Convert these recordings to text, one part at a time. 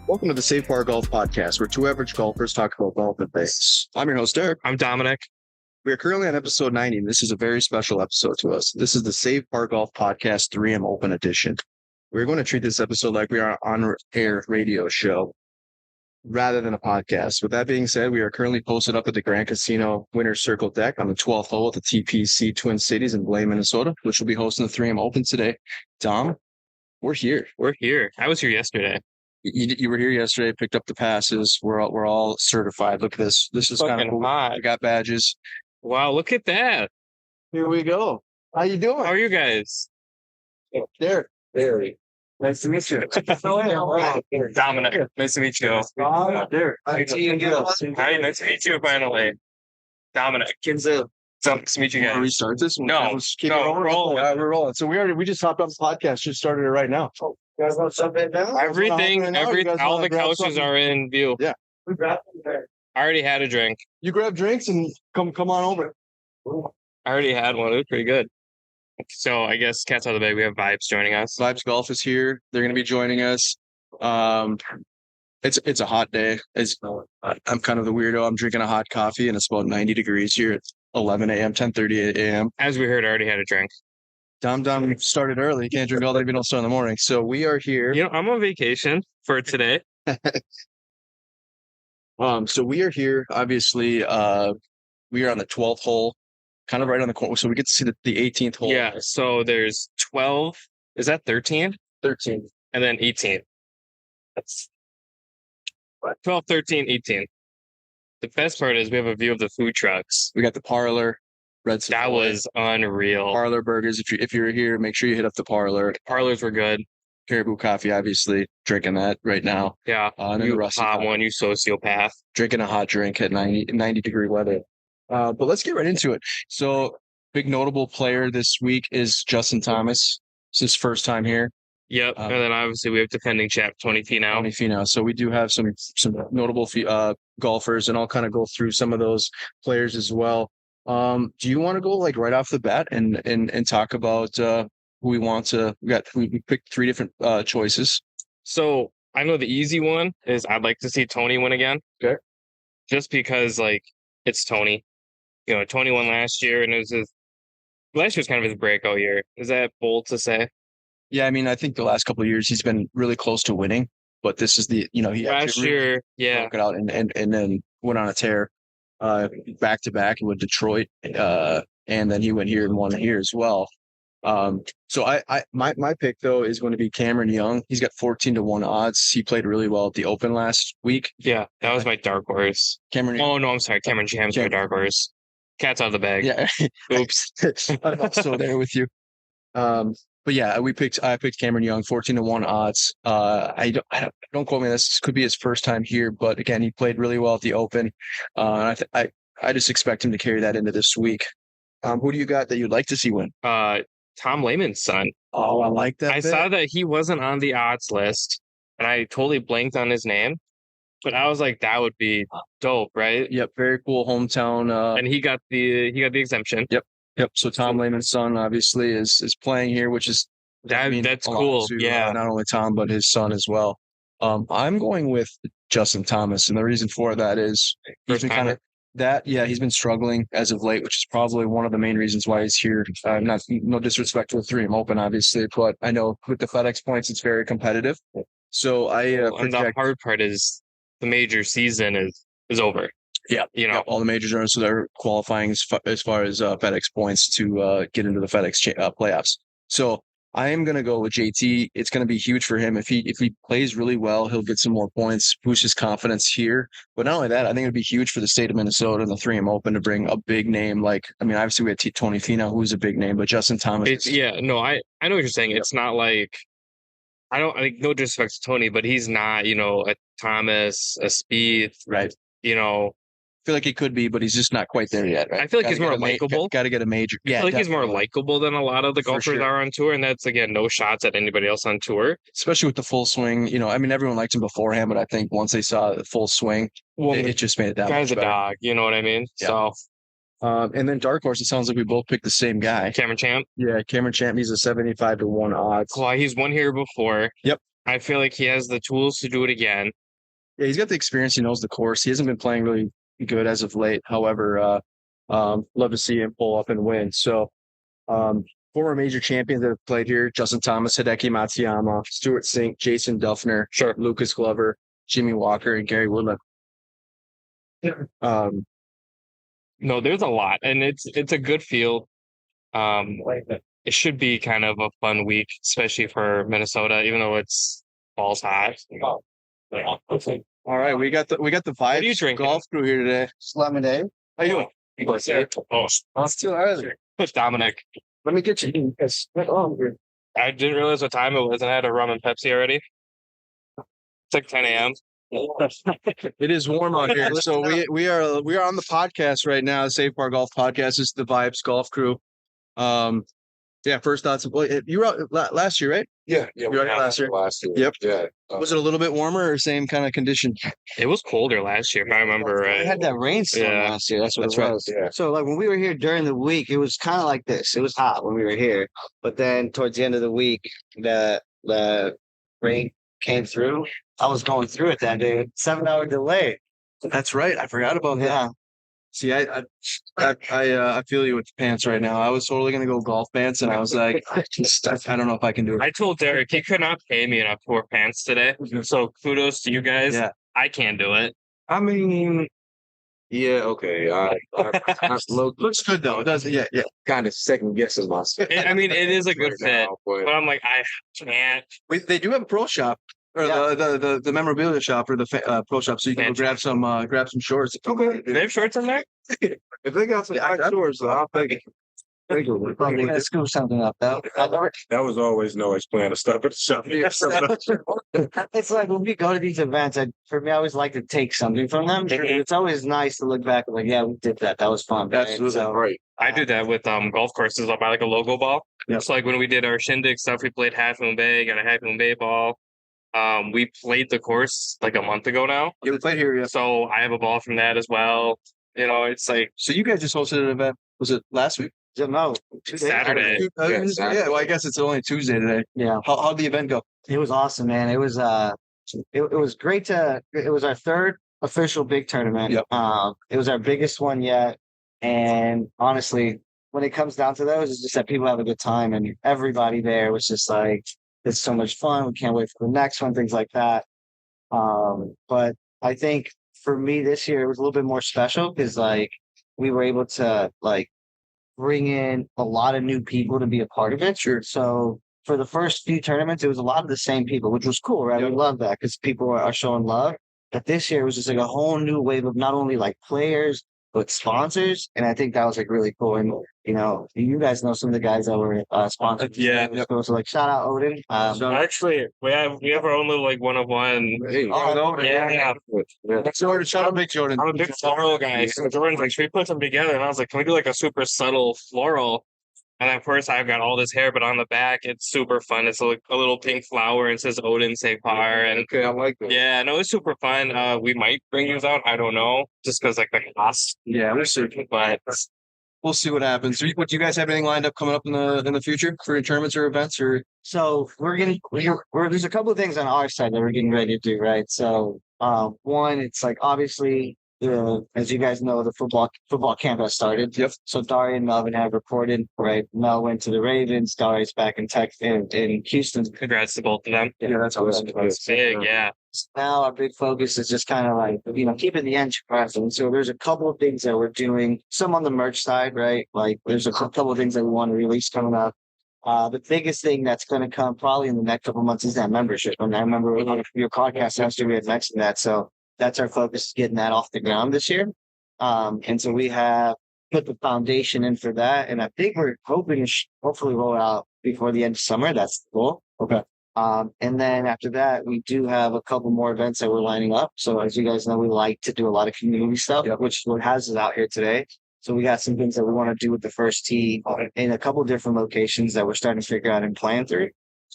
Welcome to the Safe Par Golf Podcast, where two average golfers talk about golf and things. I'm your host, Derek. I'm Dominic. We are currently on episode 90, and this is a very special episode to us. This is the Safe Par Golf Podcast 3M Open Edition. We're going to treat this episode like we are an on-air radio show rather than a podcast. With that being said, we are currently posted up at the Grand Casino Winner's Circle deck on the 12th hole at the TPC Twin Cities in Blaine, Minnesota, which will be hosting the 3M Open today. Dom, we're here. We're here. I was here yesterday. You were here yesterday, picked up the passes. We're all certified. Look at this. This is kind of cool. Hot. We got badges. Wow, look at that. Here we go. How you doing? How are you guys? There. Nice to meet you. Dominic. Nice to meet you. There. Hi, nice to meet you finally. Dominic. Kenzel. Nice to meet you Want to guys. restart this? No, We're rolling. So we just hopped on the podcast. Just started it right now. You guys want something down? All the couches are in view. Yeah. We grabbed them there. I already had a drink. You grab drinks and come on over. I already had one. It was pretty good. So I guess Cat's out of the bag. We have Vibez joining us. Vibez Golf is here. They're going to be joining us. It's a hot day. I'm kind of the weirdo. I'm drinking a hot coffee, and it's about 90 degrees here at 11 a.m., 10:30 a.m. As we heard, I already had a drink. Dom started early. You can't drink all day if you don't start in the morning. So we are here. You know, I'm on vacation for today. So we are here. Obviously, we are on the 12th hole, kind of right on the corner. So we get to see the 18th hole. Yeah. So there's 12. Is that 13? 13. And then 18. That's 12, 13, 18. The best part is we have a view of the food trucks. We got the parlor. Red Savoy. That was unreal. Parlor burgers. If you're here, make sure you hit up the parlor. Parlors were good. Caribou coffee, obviously, drinking that right now. Yeah. And then You the Rusty hot coffee. one, you sociopath. Drinking a hot drink at 90 degree weather. But let's get right into it. So, big notable player this week is Justin Thomas. It's his first time here. Yep. And then obviously we have defending champ Tony Finau. Tony Finau. So we do have some notable golfers, and I'll kind of go through some of those players as well. Do you want to go like right off the bat and talk about who we want to? We picked three different choices. So I know the easy one is I'd like to see Tony win again. Okay. Just because like it's Tony. You know, Tony won last year, and it was last year's kind of his breakout year. Is that bold to say? Yeah, I mean, I think the last couple of years he's been really close to winning, but this is he Last year, yeah, broke it out and then went on a tear, back to back with Detroit, and then he went here and won here as well. So my pick though is going to be Cameron Young. He's got 14-1 odds. He played really well at the Open last week. Yeah, that was my dark horse. Cameron. Oh no, I'm sorry, Cameron Cham's my dark horse. Cat's out of the bag. Yeah. Oops. I'm also there with you. But yeah, I picked Cameron Young, 14-1 odds. I don't quote me. This could be his first time here, but again, he played really well at the Open. I just expect him to carry that into this week. Who do you got that you'd like to see win? Tom Lehman's son. Oh, I like that. I saw that he wasn't on the odds list, and I totally blanked on his name. But I was like, that would be dope, right? Yep, very cool hometown. And he got the exemption. Yep. So Tom Lehman's son obviously is playing here, which is that's cool. Yeah, not only Tom but his son as well. I'm going with Justin Thomas, and the reason for that is he's been he's been struggling as of late, which is probably one of the main reasons why he's here. No disrespect to the 3M Open, obviously, but I know with the FedEx points, it's very competitive. So and the hard part is the major season is over. Yeah, all the majors are, so they're qualifying as far as FedEx points to get into the FedEx playoffs. So I am going to go with JT. It's going to be huge for him if he plays really well. He'll get some more points, boost his confidence here. But not only that, I think it'd be huge for the state of Minnesota and the 3M Open to bring a big name. Obviously we had Tony Finau, who's a big name, but Justin Thomas. I know what you're saying. Yep. It's not like no disrespect to Tony, but he's not a Thomas, a Spieth, right? I feel like he could be, but he's just not quite there yet. Right? I feel like he's more likable. Got to get a major. Yeah, I feel like he's more likable than a lot of the golfers are on tour, and that's again no shots at anybody else on tour. Especially with the full swing. Everyone liked him beforehand, but I think once they saw the full swing, it just made it that much better. Guy's a dog, you know what I mean? Yeah. So And then Dark Horse, it sounds like we both picked the same guy. Cameron Champ. Yeah, Cameron Champ. He's a 75-1 odds. Well, he's won here before. Yep. I feel like he has the tools to do it again. Yeah, he's got the experience. He knows the course. He hasn't been playing really good as of late. However, love to see him pull up and win. So, former major champions that have played here: Justin Thomas, Hideki Matsuyama, Stuart Sink, Jason Duffner, Sure. Lucas Glover, Jimmy Walker, and Gary Woodland. No, there's a lot, and it's a good field. It should be kind of a fun week, especially for Minnesota, even though it's falls hot. All right, we got the are you Vibez drinking? Golf Crew here today. Lemonade. How you doing? Oh, It's too early. it's Dominic. Let me get you. Because I'm hungry. I didn't realize what time it was, and I had a rum and Pepsi already. It's like 10 a.m. It is warm out here, so we are on the podcast right now. The Save Par Golf Podcast. This is the Vibez Golf Crew. Yeah. First thoughts. You were out last year, right? Yeah, You were out last year. Yep. Yeah. Was it a little bit warmer or same kind of condition? It was colder last year, if I remember We right. had that rainstorm Yeah. last year. That's what That's it right. was. Yeah. So like when we were here during the week, it was kind of like this. It was hot when we were here, but then towards the end of the week, the rain came through. I was going through it that day. 7-hour delay. That's right. I forgot about that. Yeah. See, I feel you with the pants right now. I was totally gonna go golf pants, and I was like, I don't know if I can do it. I told Derek he could not pay me enough for pants today. So kudos to you guys. Yeah. I can't do it. I mean, yeah, okay. I Looks good though. It does. Yeah. kind of second guessing myself. I mean, it is a good right fit, now, but but I'm like, I can't. They do have a pro shop or Yeah. the memorabilia shop or the pro shop, so you can go grab some shorts. okay. Do they have shorts in there? If they got some Yeah, hot shorts, I'll take it. Probably gotta scoop something up though. That was always Noah's plan to stop at the shop. It's like when we go to these events, for me, I always like to take something from them. It's always nice to look back and like, yeah, we did that. That was fun. right? Absolutely. So, Right. I do that with golf courses. I'll buy like a logo ball. Yep. It's like when we did our shindig stuff, we played Half Moon Bay, got a Half Moon Bay ball. We played the course like a month ago now. Yeah, we played here. Yeah. So I have a ball from that as well. You know, it's like So you guys just hosted an event. Was it last week? no, 2 days Saturday. ago. Yeah, Yeah. Well, I guess it's only Tuesday today. Yeah, How'd the event go? it was awesome, man. It was it was great it was our third official big tournament. Yep. It was our biggest one yet. And honestly, when it comes down to those, it's just that people have a good time and everybody there was just like, it's so much fun. We can't wait for the next one, things like that. But I think for me this year, it was a little bit more special because like we were able to like bring in a lot of new people to be a part of it. Sure. So for the first few tournaments, it was a lot of the same people, which was cool, right? Yep. We love that because people are showing love. But this year it was just like a whole new wave of not only like players, but sponsors. And I think that was like really cool. And, you know, you guys know some of the guys that were sponsored. Yeah. It was cool. So like shout out Odin. actually we have our own little like 101. Hey, Oh, Yeah. Jordan, shout out Big Jordan. I'm a big floral guy. So Jordan's like, should we put them together? And I was like, can we do like a super subtle floral? And at first I've got all this hair, but on the back it's super fun. It's like a little pink flower and it says Odin Save Par. And okay, I like that. yeah, no, it's super fun. We might bring these out. I don't know, just because like the cost. Yeah, we'll see. But We'll see what happens. Do you guys have anything lined up coming up in the future for tournaments or events or? So there's a couple of things on our side that we're getting ready to do, right? So one, it's like obviously as you guys know, the football camp has started. Yep. So Darius and Melvin have reported, right? Mel went to the Ravens, Darius back in in Houston. congrats to both of them. Yeah, that's awesome. Big, yeah. Now our big focus is just kind of like, you know, keeping the entry present. So there's a couple of things that we're doing, some on the merch side, right? Like there's a couple of things that we want to release coming up. The biggest thing that's going to come probably in the next couple of months is that membership. And I remember on your podcast yesterday, we had mentioned that. So that's our focus, getting that off the ground this year. And so we have put the foundation in for that. And I think we're hoping to hopefully roll it out before the end of summer. That's the goal. Okay. And then after that, we do have a couple more events that we're lining up. So as you guys know, we like to do a lot of community stuff, which is what has us out here today. So we got some things that we want to do with the first tee in a couple different locations that we're starting to figure out and plan through.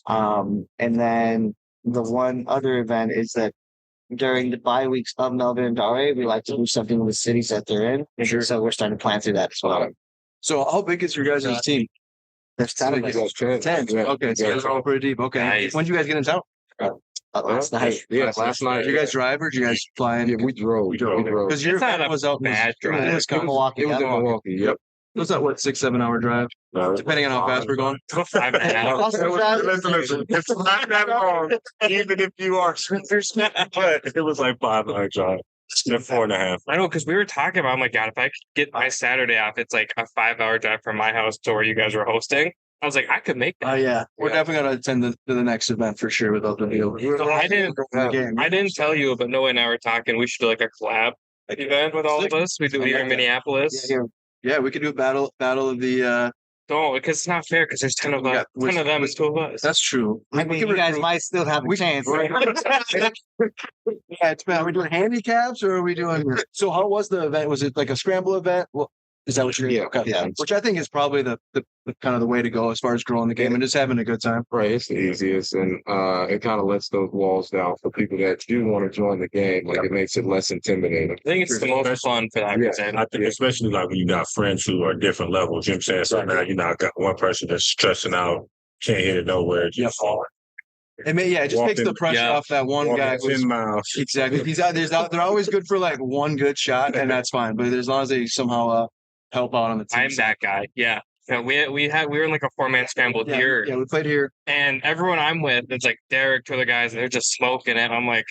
And then the one other event is that during the bye weeks of Melbourne and Dare, we like to do something with the cities that they're in. Sure. So we're starting to plan through that as well. So how big is your guys' team? There's 10 of us. 10. Okay, so you guys are all pretty deep. Okay. Nice. When do you guys get in town? last night. Yeah, last night. Did you guys drive or did you guys fly in? Yeah, we drove. Because your It's not event a was out bad drive. It was Milwaukee. It was in Milwaukee. Yep. It was that what 6-7 hour drive, depending on how fast we're going. 5.5. Listen, it's not that long, even if you are sprinters, but it was like 5 hour drive. They're 4.5. I know, because we were talking about, I'm like, God, if I could get my Saturday off, it's like a 5 hour drive from my house to where you guys were hosting. I was like, I could make that. Oh yeah, we're definitely gonna attend the next event for sure without the deal. So I didn't tell you, but Noah and I were talking. We should do like a collab event with all of us. We do here in Minneapolis. Yeah, we could do a battle of the. Don't, because it's not fair. Because there's 10 of us, 10 of them, and 2 of us. That's true. I mean, you guys might still have a chance. Yeah, it's bad. Are we doing handicaps or are we doing? So how was the event? Was it like a scramble event? Well, is that what you're? Yeah, Okay. yeah. Which I think is probably the kind of the way to go as far as growing the game and just having a good time. Right, it's the easiest, and it kind of lets those walls down for people that do want to join the game. Like it makes it less intimidating. I think it's the most fun for that reason. I think, especially like when you got friends who are different levels. You know what I'm saying? So now you know, I got one person that's stressing out, can't hit it nowhere. Just It just takes the pressure off that one guy. 10 miles. Exactly. He's out. They're always good for like one good shot, and that's fine. But as long as they somehow help out on the team. I'm that guy. Yeah. So we were in like a 4-man scramble here. Yeah, we played here. And everyone I'm with, it's like Derek, 2 other guys, and they're just smoking it. I'm like,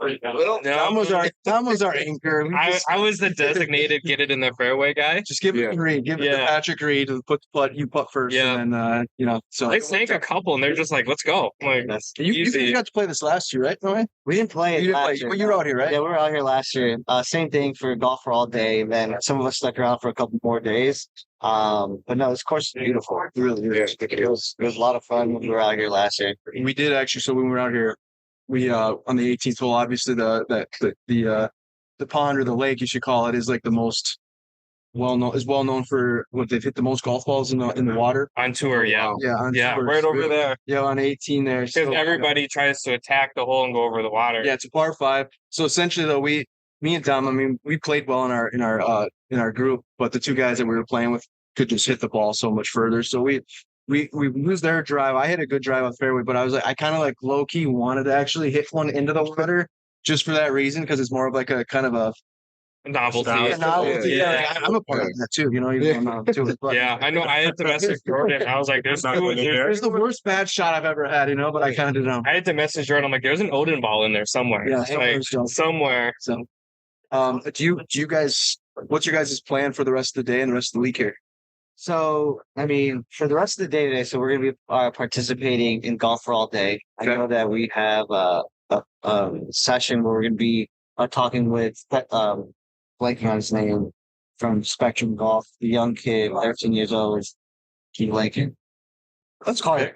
Well, Tom was our anchor. I was the designated get it in the fairway guy. Just give it to Reed. Give it to Patrick Reed to put the putt. You putt first, and then So I sank a couple, and they're just like, "Let's go." I'm like, you got to play this last year, right? No, We didn't play it last year. But you were out here, right? Yeah, we were out here last year. Same thing for golf for all day. And then some of us stuck around for a couple more days. But no, this course is beautiful. Really, it was a lot of fun when we were out here last year. We did actually. So when we were out here, we on the 18th hole, obviously the pond or the lake, you should call it, is like the most well known for what they've hit the most golf balls in the water on tour. Yeah, on tour. Right over there. Yeah, on 18 there. Because everybody tries to attack the hole and go over the water. Yeah, it's a par 5. So essentially, though, me and Tom, I mean, we played well in our group, but the 2 guys that we were playing with could just hit the ball so much further. So we used their drive. I had a good drive on fairway, but I kind of like low key wanted to actually hit one into the water just for that reason, because it's more of like a kind of a novelty. Yeah. I'm a part of that too. But, yeah, I know. I had to message Jordan. I was like, "There's the worst bad shot I've ever had," but I kind of did know. I had to message Jordan. I'm like, "There's an Odin ball in there somewhere." Yeah, somewhere. So, do you guys? What's your guys' plan for the rest of the day and the rest of the week here? So, I mean, for the rest of the day today, so we're going to be participating in golf for all day. Okay. I know that we have a session where we're going to be talking with blanking on his name from Spectrum Golf, the young kid, 13 years old, keep blanking. That's Carter.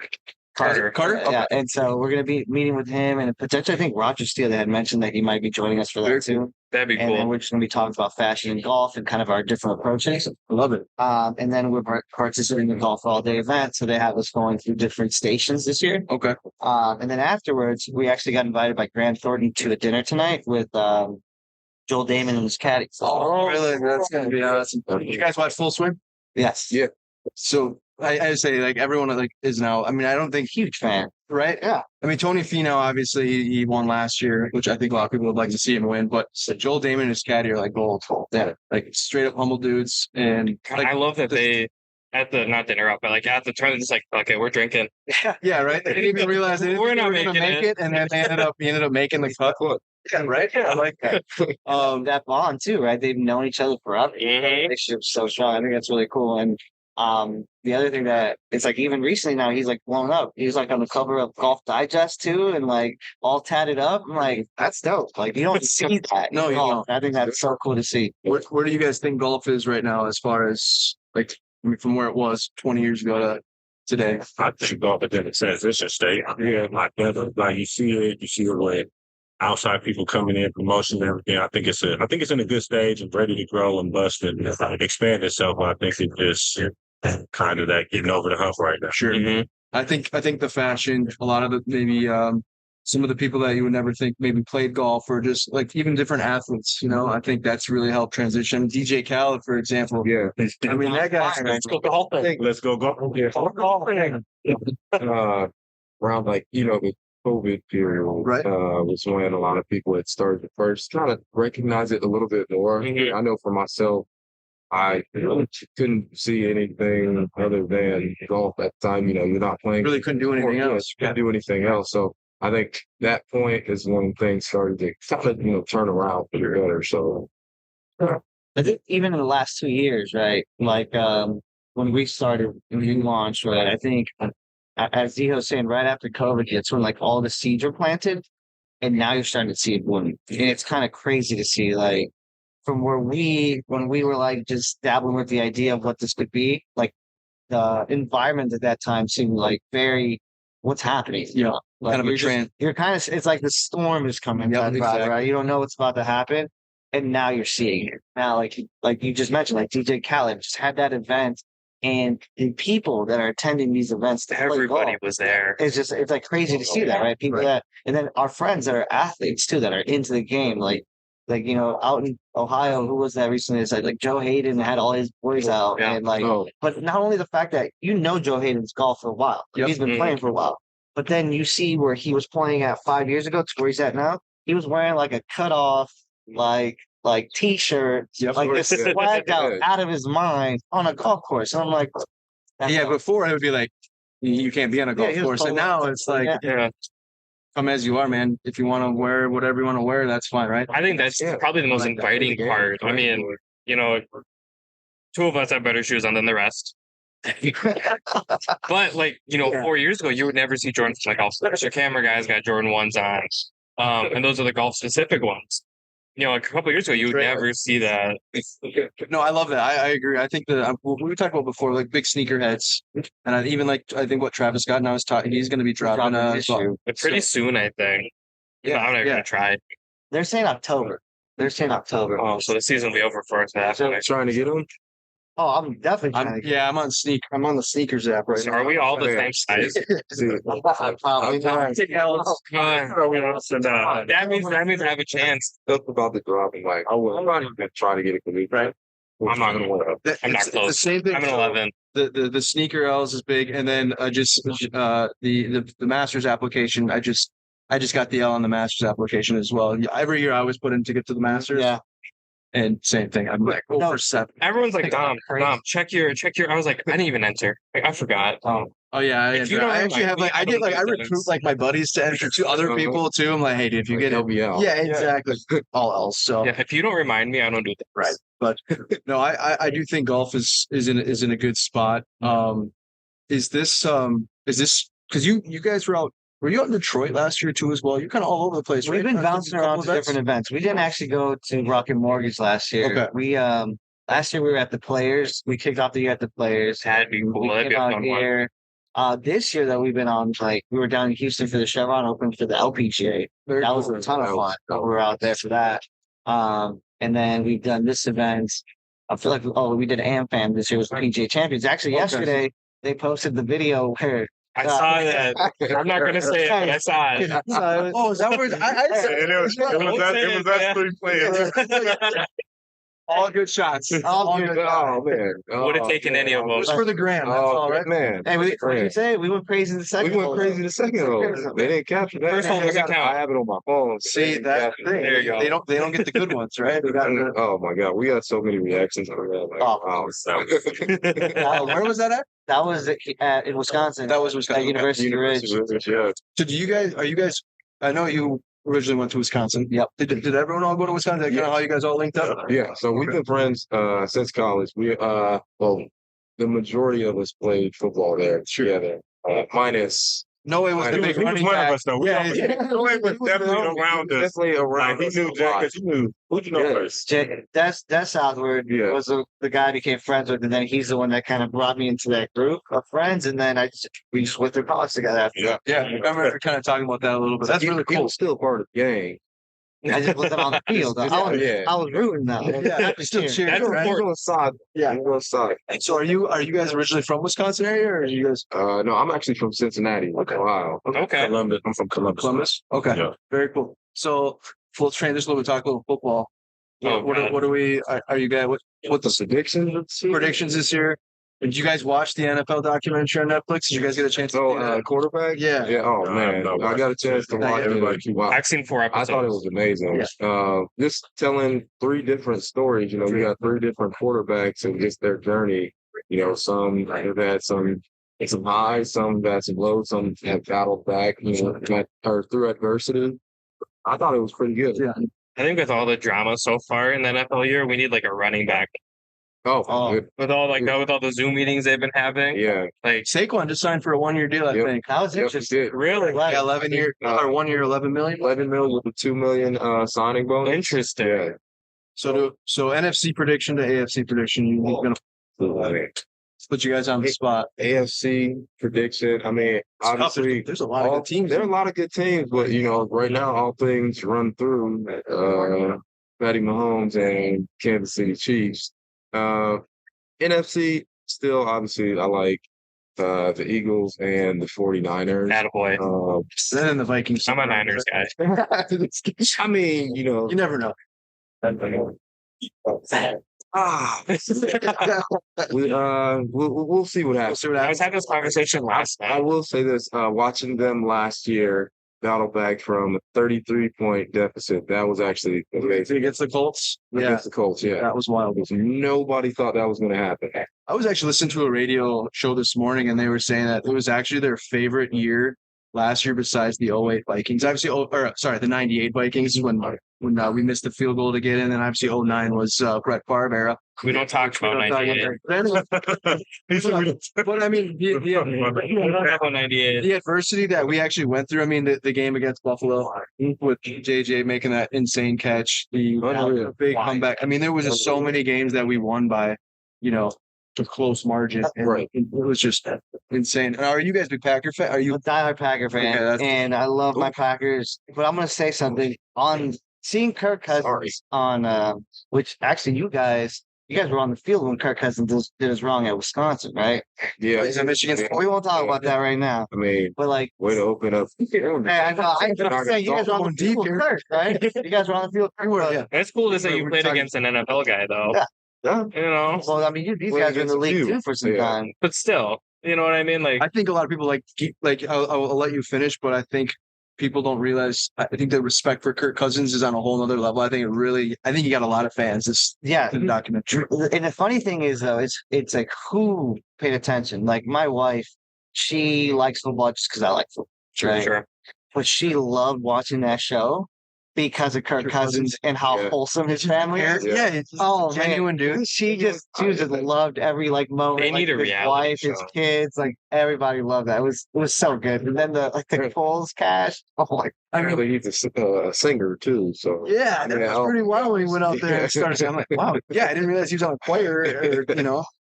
Yeah, and so we're going to be meeting with him, and potentially I think Roger Steele had mentioned that he might be joining us for that too. That'd be cool. And we're just going to be talking about fashion and golf and kind of our different approaches. I love it. And then we're participating in the golf all day event, so they have us going through different stations this year. Okay. And then afterwards, we actually got invited by Grant Thornton to a dinner tonight with Joel Damon and his caddy. Oh, really? That's going to be awesome. You guys watch Full Swing? Yes. Yeah. So I say like everyone is now. I mean, I don't think huge fan, right? Yeah. I mean, Tony Finau obviously he won last year, which I think a lot of people would like to see him win. But Joel Damon and his caddy are like gold. Yeah, like straight up humble dudes. And like, I love that they at the not to interrupt, but like at the turn, just like okay, we're drinking. Yeah, right. They didn't even realize we're not going to make it, and then he ended up making the cut. Yeah, right. Yeah. I like that. That bond too, right? They've known each other forever. Mm-hmm. Relationship's so strong. I think that's really cool. And the other thing that it's like even recently now he's like blown up. He's like on the cover of Golf Digest too, and like all tatted up. I'm like, that's dope. Like you don't see that. No, you don't. I think that's so cool to see. Where do you guys think golf is right now, as far as like from where it was 20 years ago to today? I think golf in a transition state. Yeah, like you see it with outside people coming in, promotion and everything. I think it's in a good stage and ready to grow and bust and expand itself. I think it just kind of that getting over the hump right now. Sure. Mm-hmm. I think the fashion, a lot of the maybe some of the people that you would never think maybe played golf or just like even different athletes, I think that's really helped transition. DJ Khaled, for example. Yeah. I mean, that guy. Let's go golfing. Let's go golfing. Golfing. Around like, the COVID period, Right. was when a lot of people had started to first kind of recognize it a little bit more. Mhm. I know for myself, I couldn't see anything other than golf at the time. You're not playing. Really couldn't do anything else. Couldn't do anything else. So I think that point is when things started to kind of, turn around for the better. So I think even in the last 2 years, right? Like when we started, when you launched, right? I think as Ziho was saying, right after COVID hits, when like all the seeds were planted, and now you're starting to see it bloom. And it's kind of crazy to see, like, from when we were like just dabbling with the idea of what this could be, like the environment at that time seemed like very, what's happening? Yeah, Like kind of a you're just- trend. You're kind of, it's like the storm is coming, Yep, type vibe, exactly. right? You don't know what's about to happen, and now you're seeing it. Now, like you just mentioned, like DJ Khaled just had that event, and the people that are attending these events, to play Everybody golf, was there. it's like crazy to see that, right? People Right. that, and then our friends that are athletes too, that are into the game, like out in Ohio, who was that recently? It's like Joe Hayden had all his boys out, Yeah. and like, oh, but not only the fact that Joe Hayden's golf for a while, Yep. he's been Mhm. playing for a while, but then you see where he was playing at 5 years ago to where he's at now. He was wearing like a cut off, like t-shirt, Yep. like this Yeah. swagged Yeah. out of his mind on a golf course. And I'm like, that's Yeah, all. before it would be like you can't be on a golf he was course, and pulling now up. it's like Yeah. Yeah. come as you are, man. If you want to wear whatever you want to wear, that's fine, right? I think that's Yeah. probably the most Like that. inviting Yeah. part. I mean, two of us have better shoes on than the rest. But like, Yeah. 4 years ago, you would never see Jordan from like golf. Your camera guys got Jordan ones on. And those are the golf specific ones. Like a couple years ago, you would Right. never see that. No, I love that. I agree. I think that we talked about before, like big sneakerheads, and I think what Travis Scott now is talking. He's going to be dropping this year. But pretty soon, I think. Yeah, I'm not yeah. gonna try. They're saying October. Oh, so the season will be over for us. After. trying to get them. Oh, I'm definitely trying to get. I'm on the sneakers app right So now. are we all the Yeah. same size? Probably not. That means I have a chance. Stuff about the drop, and like, I'm not even trying to get a collegiate. Right. I'm not gonna wear it. I'm not It's the close. same thing. I'm an 11. The sneaker L's is big, and then the Masters application. I just got the L on the Masters application as well. Every year I always put in to get to the Masters. Yeah. And same thing. I'm like over 7. Everyone's like, Dom, check your. I was like, I didn't even enter. Like, I forgot. Oh yeah, If you don't I actually have remind me, I recruit like my buddies to enter to other people too. I'm like, hey, dude, if you get it, help me out. yeah, exactly. All else. So Yeah, if you don't remind me, I don't do that. right, but no, I do think golf is in a good spot. Is this because you guys were you out in Detroit last year too as well? You're kind of all over the place. We've right? been bouncing around to different events. We didn't actually go to Rocket Mortgage last year. Okay. We last year we were at the Players. We kicked off the year at the Players. That'd be cool. We That'd be came a out fun one. here. This year that we've been on, like we were down in Houston for the Chevron Open for the LPGA. Very That was cool. a ton of fun. We were out there for that. And then we've done this event. I feel like we did AmFam this year was the PGA Champions. Actually, Okay. yesterday they posted the video where I saw that. I'm not gonna say it, but I saw it. Oh, is that where It was us 3 players. all good shots? all good. Oh man, Would have taken any of Just those. for the gram. That's all right. man. Hey, what did you say? We went crazy the second. We went hole. crazy the second hole. They didn't capture that. First hole doesn't count. I have it on my phone. See that thing? There you go. They don't get the good ones, right? They got the, Oh my god, we got so many reactions on that. Like, Oh, where was that at? That was in Wisconsin. That was Wisconsin. At University Ridge. Yeah. So are you guys? I know you originally went to Wisconsin. Yep. Did everyone all go to Wisconsin? Kind of how you guys all linked up? Yeah, so we've been friends since college. We well, the majority of us played football there together. Minus No, it was the He big He was running one of back. us though. Yeah, He was definitely around us. definitely around. Like, he knew Jack because he knew. Who'd you know Yeah. first? Des Southward Yeah. was the guy I became friends with, and then he's the one that kind of brought me into that group of friends, and then we just went through college together after that. Yeah. I remember kind of talking about that a little bit. That's really He cool. was still part of the gang. I just wasn't on the field. I was rooting though. Yeah, still cheering. That's right? He's on the side. Yeah. He's on the side. So are you guys originally from Wisconsin area, or are you guys No, I'm actually from Cincinnati, Ohio. Okay. Columbus. I'm from Columbus. Columbus? Okay, Yeah. very cool. So we'll transition a little bit, talk a little football. Oh, God. What are we? Are you guys? What The predictions? predictions this year? Did you guys watch the NFL documentary on Netflix? Did you guys get a chance to see that? Quarterback? Yeah. Yeah. Oh, No, man. no, I got a chance to watch it. Wow. I've seen 4 I episodes. thought it was amazing. Just telling 3 different stories. You know, you got 3 different quarterbacks and just their journey. You know, some have had some highs, some have had some lows, some have battled back, or through adversity. I thought it was pretty good. Yeah. I think with all the drama so far in the NFL year, we need like a running back. Oh, good. With all the Zoom meetings they've been having. Yeah. Like Saquon just signed for a 1-year deal, I Yep. think. That was Yep, interesting. he did. really Yeah, 11 year or 1 year, 11 million. 11 million with a 2 million signing bonus. interesting. Yeah. So NFC prediction to AFC prediction. You're gonna put you guys on the spot. AFC prediction. I mean, obviously, There's a lot of good teams. There are a lot of good teams, but right now, all things run through Patty Mahomes and Kansas City Chiefs. NFC, still, obviously, I like the Eagles and the 49ers. Attaboy. Then the Vikings. I'm a Niners guy. I mean, You never know. we'll see what happens. I was having this conversation last I night. will say this: watching them last year battle back from a 33-point deficit, that was actually amazing. Against the Colts. Yeah, Against the Colts, yeah. that was wild. Nobody thought that was going to happen. I was actually listening to a radio show this morning, and they were saying that it was actually their favorite year last year besides the '08 Vikings. Obviously, the '98 Vikings is when we missed the field goal to get in, and obviously '09 was Brett Favre era. We don't talk about 98. But anyway, but I mean, We don't talk about 98. the adversity that we actually went through. I mean, the game against Buffalo with JJ making that insane catch, the big comeback. I mean, there was just so many games that we won by, a close margin. And Right. it was just insane. Are you guys big Packer fan? Are I'm you? a diehard Packer fan, Okay, and I love my Packers. But I'm going to say something on seeing Kirk Cousins on, which actually you guys were on the field when Kirk Cousins did us wrong at Wisconsin, right? Yeah. Is that Michigan State? We won't talk about that right now. I mean, But like, way to open up. hey, I know, I'm saying you guys were on the field with Kirk, right? You guys were on the field. We were, yeah. It's cool to say you We're played talking- against an NFL guy, though. Yeah. Yeah. Well, I mean, these Well, guys were in the against league you. too for some Yeah. time. But still, you know what I mean? Like, I think a lot of people I'll let you finish, but I think people don't realize. I think the respect for Kirk Cousins is on a whole nother level. I think you got a lot of fans. This Yeah. documentary. And the funny thing is, though, it's like who paid attention. Like my wife, she likes football just because I like football, right? sure. But she loved watching that show because of Kirk Cousins and how Yeah. wholesome his family is. Yeah, it's just Oh, genuine, dude. She just loved every moment. They need a his reality wife, his show. kids, like everybody loved that. It was so good. And then the Coles cash. Oh my! Apparently he's a singer too. So Yeah, that was pretty wild when he went out there and started saying, I'm like, wow, yeah, I didn't realize he was on a choir or.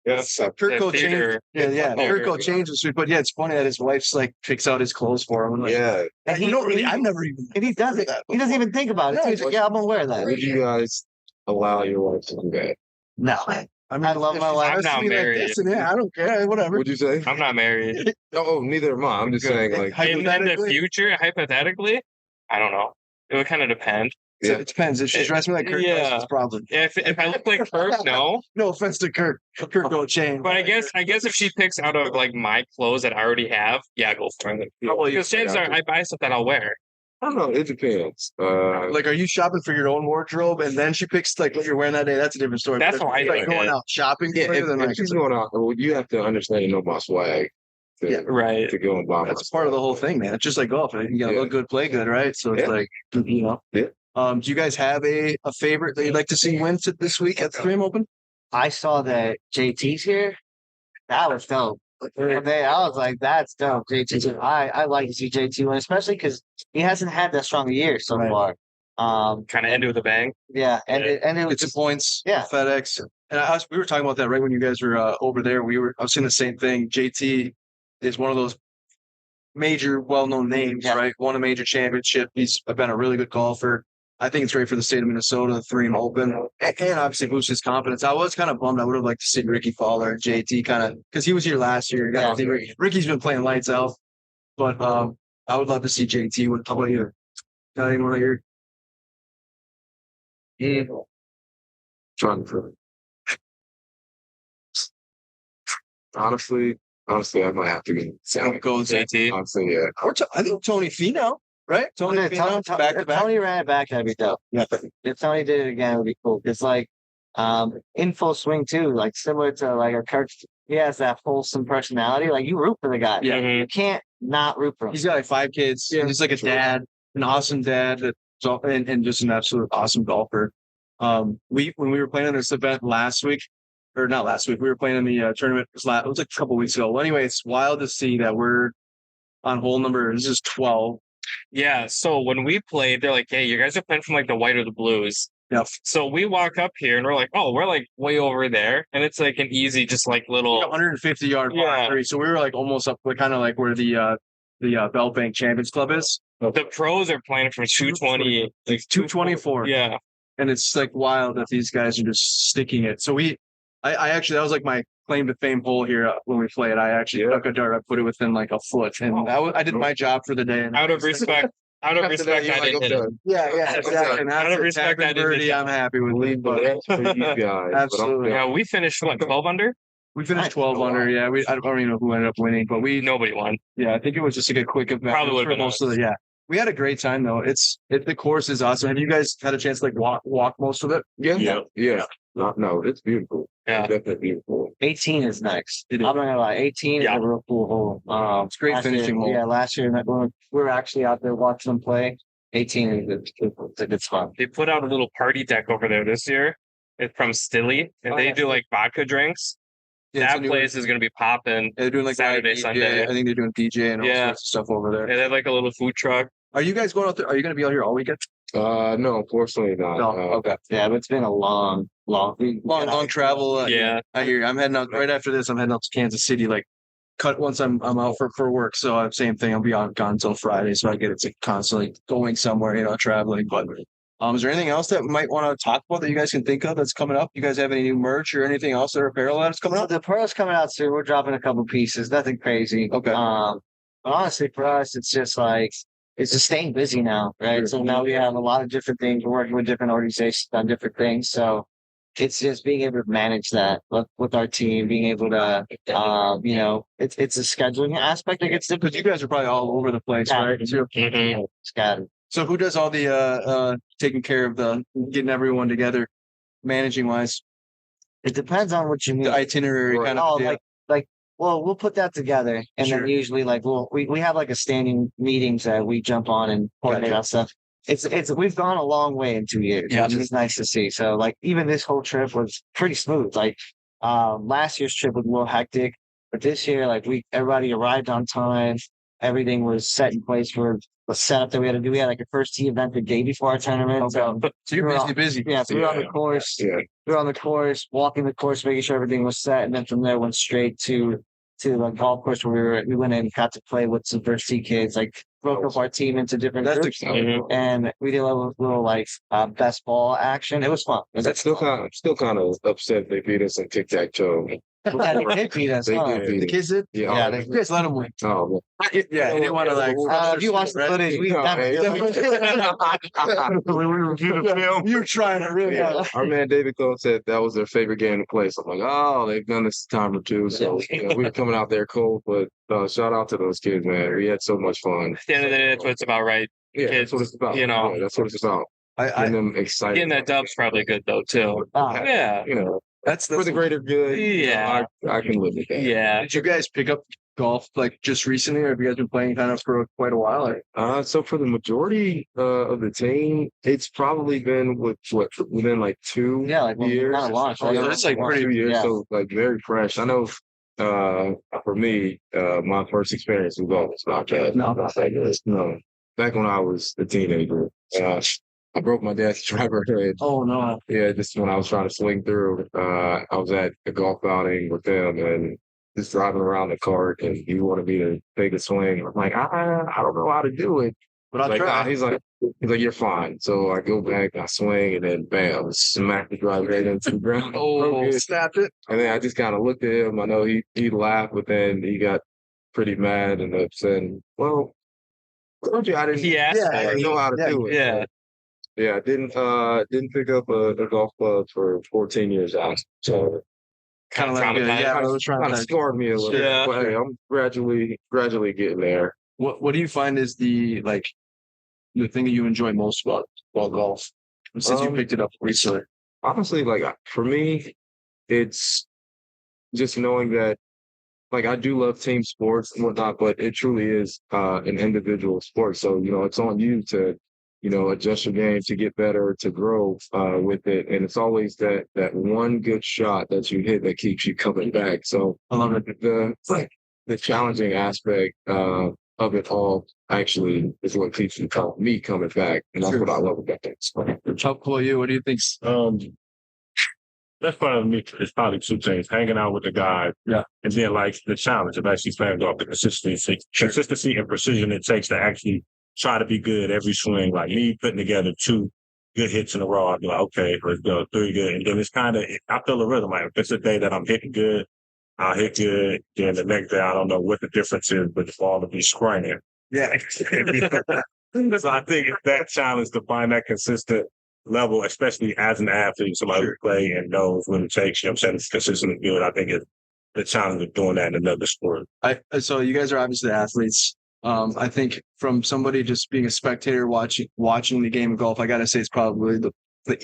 Yeah. Kirk theater. changed. Yeah. Theater. Kirk changed was sweet, but yeah, it's funny that his wife's like picks out his clothes for him. Like, Yeah. And you don't really. I've never even. And he does it. He doesn't even think about it. No, He's like, yeah, I'm gonna wear that. Would you guys allow your wife to do that? No. I love if my she's wife. dressed I'm me not like married. this, and yeah, I don't care. Whatever. Would you say? I'm not married. Oh, neither am I. I'm just saying, like, In the future, hypothetically, I don't know. It would kind of depend. So it depends. If she's dressed me like Kirk, Yeah. Cousins, probably. If I look like Kirk, no. No offense to Kirk. Kirk don't change. But I guess if she picks out of like my clothes that I already have, yeah, go for it. Because chances are I buy stuff that I'll wear. I don't know. It depends. Like, are you shopping for your own wardrobe and then she picks like what you're wearing that day? That's a different story. That's But how I if do like it. going out shopping. Yeah, for you, then if like, she's going out, well, you have to understand and know my swag. To, Right. to go and buy that's part of the whole thing, man. It's just like golf. You gotta look good, play good, right? So it's Yeah. like, Yeah. Do you guys have a favorite that you'd like to see win this week at the 3M Open? I saw that JT's here. That was dope. I was like, that's dope. JT. I like to see JT win, especially because he hasn't had that strong a year so Right. far. Kind of end it with a bang. Yeah, and it Get was some just, points. Yeah. FedEx. And we were talking about that right when you guys were over there. I was saying the same thing. JT is one of those major, well-known names, Yeah. right? Won a major championship. He's been a really good golfer. I think it's great for the state of Minnesota, the 3M Open, and obviously boosts his confidence. I was kind of bummed. I would have liked to see Ricky Fowler, JT, kind of because he was here last year. Yeah. Ricky's been playing lights out, but I would love to see JT. How about you? Got anyone here? Trying to Honestly, I might have to Go with JT. Honestly, yeah. Or I think Tony Finau, right? Tony Finau, back to back. Tony ran it back, that'd be dope. Yeah. If Tony did it again, it would be cool. It's like in full swing too, like similar to like a Kirk. He has that wholesome personality. Like you root for the guy. Yeah. You can't not root for him. He's got like 5 kids. Yeah. He's like a dad, an awesome dad, and just an absolute awesome golfer. When we were playing in this event last week, or not last week, we were playing in the tournament. It was like a couple weeks ago. Well, anyway, it's wild to see that we're on hole number. This is 12. Yeah. So when we played, they're like, "Hey, you guys are playing from like the white or the blues." Yep. So we walk up here and we're like, "Oh, we're like way over there," and it's like an easy, just like little 150 yard par 3. So we were like almost up, kind of like where the Bell Bank Champions Club is. The pros are playing from 220, like 224. Yeah. And it's like wild that these guys are just sticking it. So I actually, that was like my claim to fame hole here when we played. I actually took a dart, I put it within like a foot, and I did my job for the day. And Out of respect, I didn't hit it. Yeah, exactly. And Out of after respect, I didn't birdie, hit it. I'm happy with Believe it. But for you guys. Absolutely. Yeah, we finished what 12 under. we finished 12 under. Yeah, I don't even know who ended up winning, but Nobody won. yeah, I think it was just like a quick event. Probably would've for been most of the, yeah. We had a great time though. The course is awesome. Have you guys had a chance to like walk most of it? Yeah. No, it's beautiful. Yeah. It's definitely beautiful. 18 is next. It is. I'm not gonna lie. 18 is a real cool hole. It's a great last finishing year, hole. Yeah, last year when we were actually out there watching them play. 18 is a good spot. They put out a little party deck over there this year. It's from Stilly, and they do like vodka drinks. Yeah, That place is going to be popping. They're doing like Saturday, DJ. Sunday. I think they're doing DJ and all sorts of stuff over there. They have like a little food truck. Are you guys going out there? Are you going to be out here all weekend? No, unfortunately not. No. Okay. Yeah, but it's been a long Travel. Yeah. I hear you. I'm heading out right after this. I'm heading out to Kansas City. Like, cut once I'm out for work. So same thing. I'll be gone until Friday. So I get it to constantly going somewhere, traveling. But is there anything else that we might want to talk about that you guys can think of that's coming up? You guys have any new merch or anything else that apparel that's coming So up? the pearl's coming out soon. We're dropping a couple pieces. Nothing crazy. Okay. But honestly, for us, it's just like it's just staying busy now, right? So now we have a lot of different things. We're working with different organizations on different things. So it's just being able to manage that with our team, being able to, it's a scheduling aspect that gets different. Because you guys are probably all over the place, Yeah. right? Too. Mhm. Scattered. So who does all the taking care of the getting everyone together, managing wise, It depends on what you mean. the itinerary kind Oh, of deal? well, we'll put that together, and Sure. then usually, like, we have like a standing meetings that we jump on and coordinate on stuff. It's we've gone a long way in 2 years, Yeah. which is nice to see. So, like, even this whole trip was pretty smooth. Like, last year's trip was a little hectic, but this year, like, everybody arrived on time. Everything was set in place for the setup that we had to do. We had like a first tee event the day before our tournament. So So you're busy. yeah, so we were on the course. Yeah. We were on the course, walking the course, making sure everything was set, and then from there went straight to the golf course where we went in and got to play with some first tee kids. Like broke up our team into different That's groups, exciting. and we did a little like best ball action. It was fun. I'm still kind of upset they beat us in tic tac toe. Yeah, they did beat us. They huh? did beat The us. kids did? Yeah, Yeah, You guys let them win. Oh, Yeah, he didn't want to like. If you watch the footage, we No, You were trying to really. our man David Cole said that was their favorite game to play. So I'm like, oh, they've done this a time or two. So we were coming out there cold, but shout out to those kids, man. We had so much fun. At the end of the day, that's what it's about, right? Yeah, that's what it's about. Yeah, that's what it's about. Getting them excited. Getting that dub's probably good though too. Yeah. That's For the greater good. Yeah. I can live with that. Yeah. Did you guys pick up golf like just recently, or have you guys been playing kind of for quite a while? Or? So for the majority of the team, it's probably been within like 2 Yeah, like years. kind of launched. Oh, it's like pretty- 2 years, yeah. so like very fresh. I know for me, my first experience with golf was not bad. No, back when I was a teenager, I broke my dad's driver head. Oh no. Yeah, just when I was trying to swing through, I was at a golf outing with them and just driving around the cart, and he wanted me to take a swing. I'm like, I don't know how to do it. But I'll Like, try. nah, he's like, you're fine. So I go back, I swing, and then bam, smack the driver right into the ground. Oh, snapped it. And then I just kind of looked at him. I know he laughed, but then he got pretty mad and upset. And, well, I told you I didn't, Yeah. I didn't know how to do it. Yeah. Yeah, I didn't pick up a golf club for 14 years out. So kind of like, traumatized. yeah, I was kind of traumatized. scarred me a little Yeah. bit. But hey, I'm gradually getting there. What do you find is the thing that you enjoy most about golf since you picked it up recently? Honestly, like for me, it's just knowing that like I do love team sports and whatnot, but it truly is an individual sport. So, it's on you to, adjust your game to get better, to grow with it. And it's always that one good shot that you hit that keeps you coming back. So I love it. the challenging aspect of it all actually is what keeps me coming back. And that's what I love about that. How cool are you? What do you think? That's part of me. It's probably two things: hanging out with the guys, Yeah. and then like the challenge of actually playing golf, the consistency and precision it takes to actually try to be good every swing. Like me putting together 2 good hits in a row, I'd be like, okay, let's go 3 good, and then it's kind of I feel a rhythm. Like if it's a day that I'm hitting good, I'll hit good. Then the next day, I don't know what the difference is, but the ball will be scrambling. Yeah. So I think it's that challenge to find that consistent level, especially as an athlete, somebody who play and knows what it takes. You know what I'm saying? It's consistently good. I think it's the challenge of doing that in another sport. So you guys are obviously athletes. I think from somebody just being a spectator watching the game of golf, I gotta say it's probably the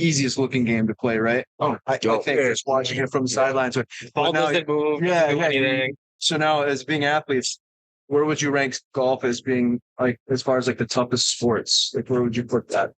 easiest looking game to play, right? I think just watching it from the sidelines. Ball doesn't move. Yeah, doesn't do anything. So now, as being athletes, where would you rank golf as being like as far as like the toughest sports? Like where would you put that?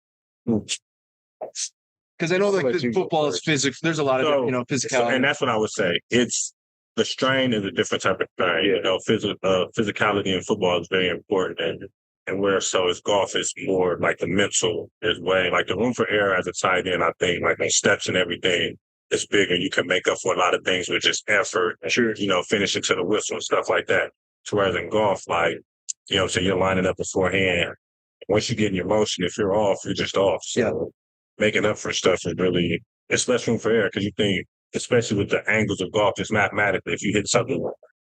Because I know like this football is physics. There's a lot of physicality, and that's what I would say. It's the strain is a different type of thing. Physicality in football is very important, and where so is golf is more like the mental is way like the room for error as a tight end. I think like the steps and everything is bigger. You can make up for a lot of things with just effort. Sure, finishing to the whistle and stuff like that. Whereas in golf, like so you're lining up beforehand. Once you get in your motion, if you're off, you're just off. So making up for stuff is really it's less room for error because you think, especially with the angles of golf, just mathematically, if you hit something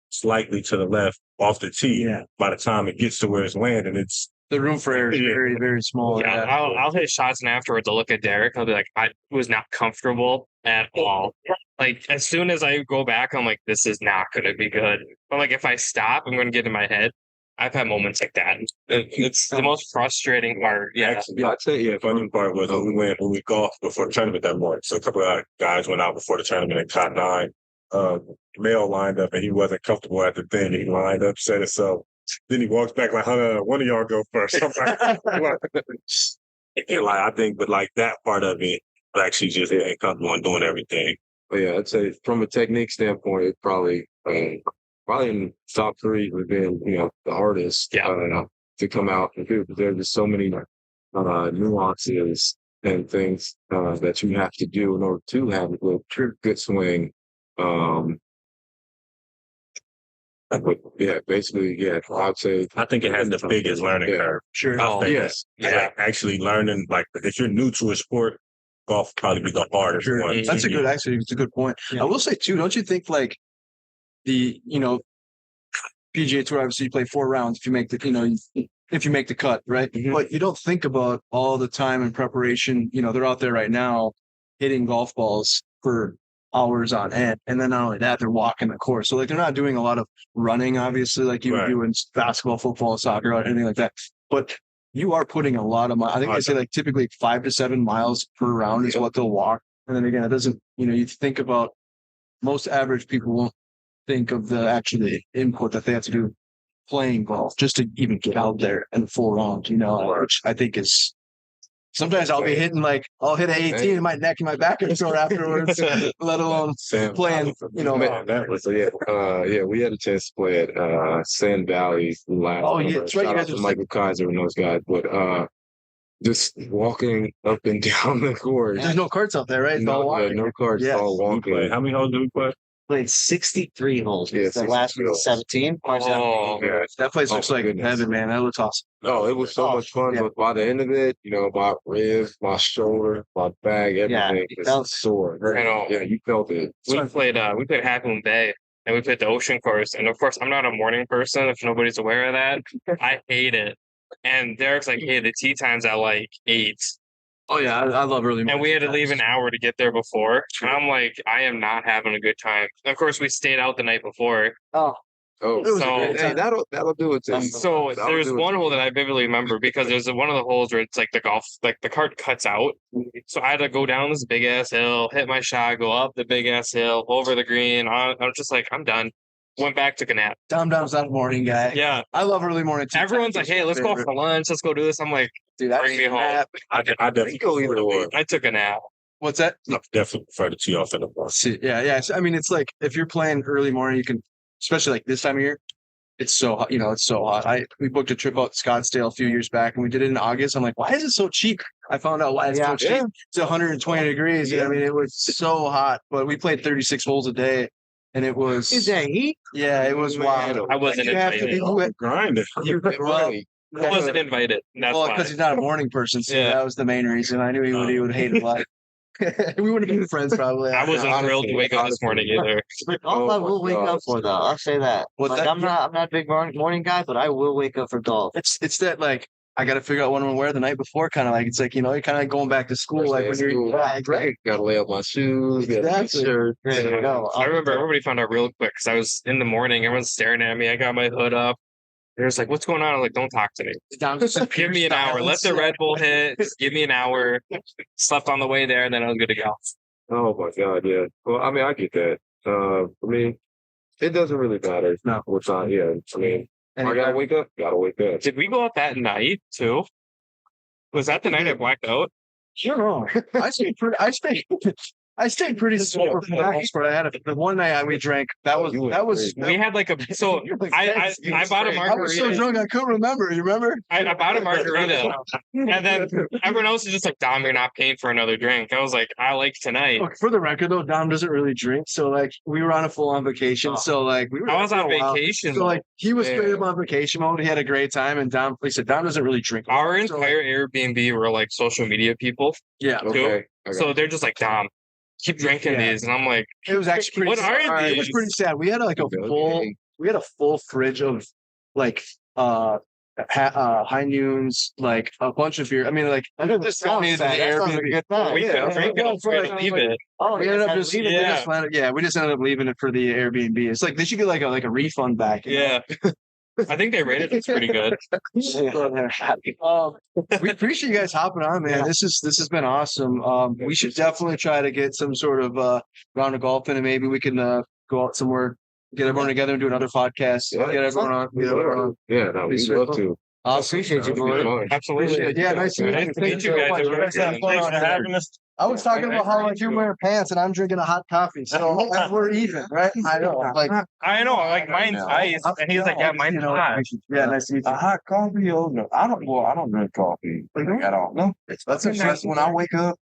slightly to the left off the tee, by the time it gets to where it's landing, it's the room for error is very, very small. Yeah, I'll hit shots and afterwards I'll look at Derek. I'll be like, I was not comfortable at all. Like as soon as I go back, I'm like, this is not going to be good. But like if I stop, I'm going to get in my head. I've had moments like that. It's the most frustrating part. Yeah. Actually, I'd say, funny part was when we golfed before the tournament that morning. So a couple of guys went out before the tournament and top 9. Male lined up and he wasn't comfortable at the thing. He lined up, set it so. Then he walks back like, one of y'all go first. I'm like, I think, but like that part of it, actually just ain't comfortable in doing everything. But yeah, I'd say from a technique standpoint, it's probably in top 3 within, the hardest to come out and do. There's just so many nuances and things that you have to do in order to have a good swing. Basically, I'd say I think it has the biggest learning curve. Sure. Yes. Like actually learning, like if you're new to a sport, golf probably be the hardest one. That's it's a good point. I will say too, don't you think like the PGA Tour, obviously you play 4 rounds if you make the cut, right? Mm-hmm. But you don't think about all the time and preparation. They're out there right now hitting golf balls for hours on end. And then not only that, they're walking the course. So like they're not doing a lot of running, obviously, like you would do in basketball, football, soccer, or anything like that. But you are putting a lot of I think they say like typically 5 to 7 miles per round is what they'll walk. And then again, it doesn't, you think about most average people won't think of the input that they have to do playing golf just to even get out there and full round, which I think is sometimes I'll be hitting I'll hit an 18 and my neck and my back are sore afterwards, let alone playing, Man, that was, we had a chance to play at Sand Valley last that's right. You guys are Michael Kaiser and those guys, but just walking up and down the course. There's no carts out there, right? It's all walking. No carts, all walking. How many holes do we play? Played 63 holes. Yeah, the last one was 17. That place looks like heaven, man. That looks awesome. No, it was so much fun, but by the end of it, my ribs, my shoulder, my back, everything was sore. Yeah, you felt it. We played Half Moon Bay and we played the ocean course. And of course, I'm not a morning person if nobody's aware of that. I hate it. And Derek's like, hey, the tee time's at like 8. Oh yeah, I love early morning. And we had to leave an hour to get there before. And I'm like, I am not having a good time. And of course, we stayed out the night before. Oh, Oh, It was a So- great hey, time. that'll do it. To you. So That'll there's do it one to hole you. that I vividly remember because there's one of the holes where it's like the cart cuts out. So I had to go down this big ass hill, hit my shot, go up the big ass hill, over the green. I was just like, I'm done. Went back, took a nap. Dom's not a morning guy. Yeah. I love early morning too. Everyone's like, hey, let's go for lunch. Let's go do this. I'm like, Dude, I bring me home. I definitely go either way. I took a nap. What's that? I definitely prefer to tee off in the morning. Yeah. So, I mean, it's like if you're playing early morning, you can, especially like this time of year. It's so hot. It's so hot. We booked a trip out to Scottsdale a few years back, and we did it in August. I'm like, why is it so cheap? I found out why it's so cheap. It's 120 degrees. Yeah. I mean, it was so hot, but we played 36 holes a day, and it was. is that heat? Yeah, it was wild. I wasn't You have to invited. be Grinding. well, I wasn't invited. That's well, why. because he's not a morning person. So Yeah. that was the main reason. I knew he would hate life. We wouldn't have been friends probably. I wasn't thrilled to wake up this morning either. But golf I will wake up for though. I'll say that. What's Like that? I'm not a big morning guy, but I will wake up for golf. It's that like I got to figure out what I'm gonna wear the night before. Kind of like it's like you're kind of like going back to school. Like when you're Right. Gotta lay up my shoes. Get a Exactly. shirt. There you go. I remember everybody found out real quick because I was in the morning. Everyone's staring at me. I got my hood up. They're just like, "What's going on?" I'm like, "Don't talk to me. Give me an hour. Let the Red Bull hit. Just give me an hour." Slept on the way there, and then I was good to go. Oh my god, yeah. Well, I mean, I get that. For me, it doesn't really matter. No. What time? Yeah. I mean, And I gotta wake up. Gotta wake up. Did we go out that night too? Was that the night I blacked out? Sure. I stayed pretty sober for the most part. I had the one night we drank. That was We had like a so I bought a I was so margarita. drunk I couldn't remember. You remember? I bought a margarita, and then everyone else is just like, "Dom, you're not paying for another drink." I was like, "I like tonight." Look, for the record though, Dom doesn't really drink. So like we were on a full on vacation. So like we were I was there on for a while. vacation. So like he was straight up Yeah. on vacation mode. He had a great time, and Dom, like I said, Dom doesn't really drink. Our So, like, entire Airbnb were like social media people, yeah, Okay. I got so they're just like, "Dom, keep drinking Yeah. these," and I'm like, it was actually pretty. What are sad. It was these? pretty sad. We had like a Okay. full. We had a full fridge of like high noons, like a bunch of beer. I mean, like this company is an Airbnb. good time. "We yeah, could drink yeah, it, we're gonna leave it." Oh, We ended up just, Yeah. we just ended up leaving it for the Airbnb. It's like they should get like a refund back. you know? Yeah, I think they rated it pretty good. We appreciate you guys hopping on, man. This has been awesome. We should definitely try to get some sort of round of golf in, and maybe we can go out somewhere, get everyone together, and do another podcast. Yeah. Get everyone on. Get everyone on. Yeah, no, we'd love to. Awesome. Appreciate you, That would be boy. fun. Absolutely. Yeah, nice to meet you. Nice to meet you so guys. much. It was Let's have great. fun Thanks out for here. having us. I was talking about how like you're wearing pants and I'm drinking a hot coffee, so we're even, right? I know. Like, I know, like mine's ice, and he's like, "Yeah, mine's hot." yeah, nice to meet you. hot coffee or no? I don't drink coffee at all. No, That's it's just when I wake up,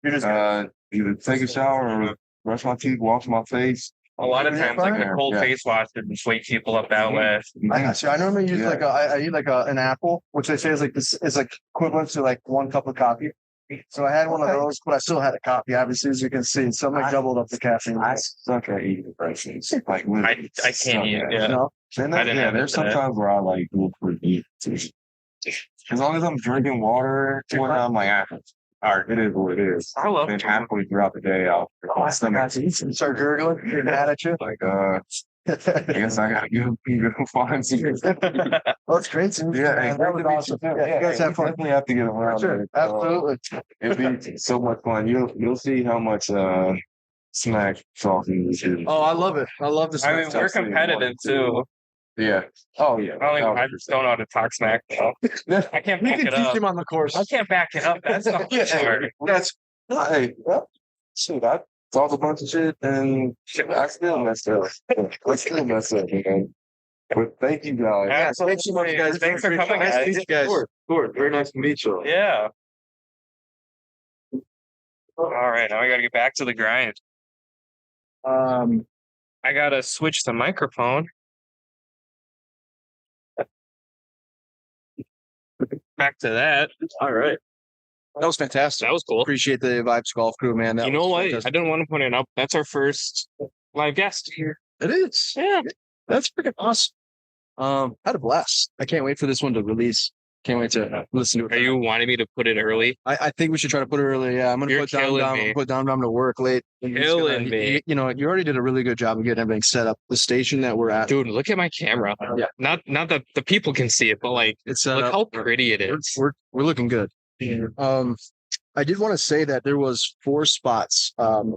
You're just either take a shower or brush my teeth, wash my face. A lot of times, like the cold Yeah. face wash would just wake people up that way. I got you. I normally use I eat like an apple, which they say is like this is like equivalent to like 1 cup of coffee. So I had one of those, but I still had a coffee, obviously, as you can see. So I'm like doubled up the caffeine. I suck at eating breakfast. Like I literally can't suck eat. at it. Yeah. You know? Then I didn't have it there's today. sometimes where I like go for eat. As long as I'm drinking water, when I'm like, all right, it is what it is. I love Then halfway throughout the day, my stomach Start gurgling, you're mad at you. like, I guess I gotta go find some. Well, it's great. To meet you, Yeah, man. and That was awesome. Yeah, you guys have fun. Definitely have to get around. Sure, it. absolutely. It'd be so much fun. You'll see how much snack talking we should. Oh, I love it. I love this. I mean, we're competitive too. Yeah. Oh yeah. I just don't know how to talk smack. Though. I can't We back can it teach up. him on the course. I can't back it up. That's not hard. That's Hey, well, shoot, I talked a bunch of shit and I still messed up. Man. But thank you guys. Yeah, thanks so much, guys. Thanks for coming, Nice to guys. meet you guys. Cool. Very nice to meet you. Yeah. All right, now I got to get back to the grind. I got to switch the microphone. Back to that. All right. That was fantastic. That was cool. Appreciate the Vibez Golf Crew, man. That You know was what? fantastic. I didn't want to point it out. That's our first live guest here. It is. Yeah. That's freaking awesome. I had a blast. I can't wait for this one to release. Can't wait to listen to it. Are you wanting me to put it early? I think we should try to put it early. Yeah, I'm gonna You're put Dom killing down. me. Put Dom to work late. And he's Killing me. you know, you already did a really good job of getting everything set up. The station that we're at, Dude, look at my camera. Yeah. Not that the people can see it, but like, it's set look up. how pretty it We're, is. we're looking good. I did want to say that there was 4 spots. There